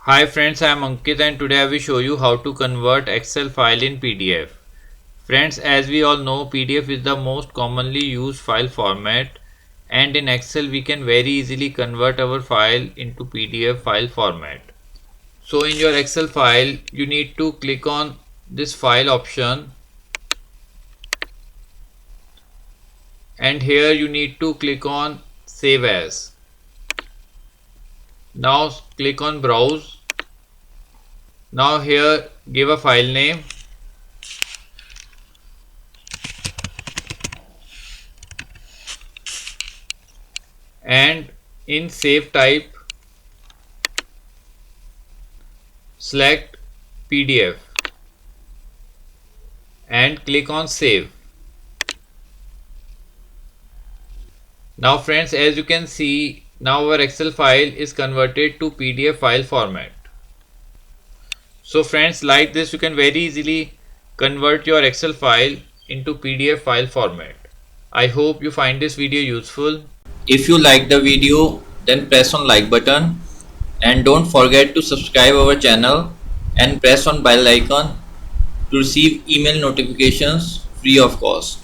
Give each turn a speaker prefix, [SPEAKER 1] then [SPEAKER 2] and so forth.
[SPEAKER 1] Hi friends, I am Ankit and today I will show you how to convert Excel file in PDF. Friends, as we all know, PDF is the most commonly used file format, and in Excel we can very easily convert our file into PDF file format. So in your Excel file, you need to click on this file option, and here you need to click on save as. Now click on browse. Now here give a file name and in save type select PDF and click on save. Now friends, as you can see, now our Excel file is converted to PDF file format. So friends, like this you can very easily convert your Excel file into PDF file format. I hope you find this video useful.
[SPEAKER 2] If you like the video, then press on like button and don't forget to subscribe our channel and press on bell icon to receive email notifications free of cost.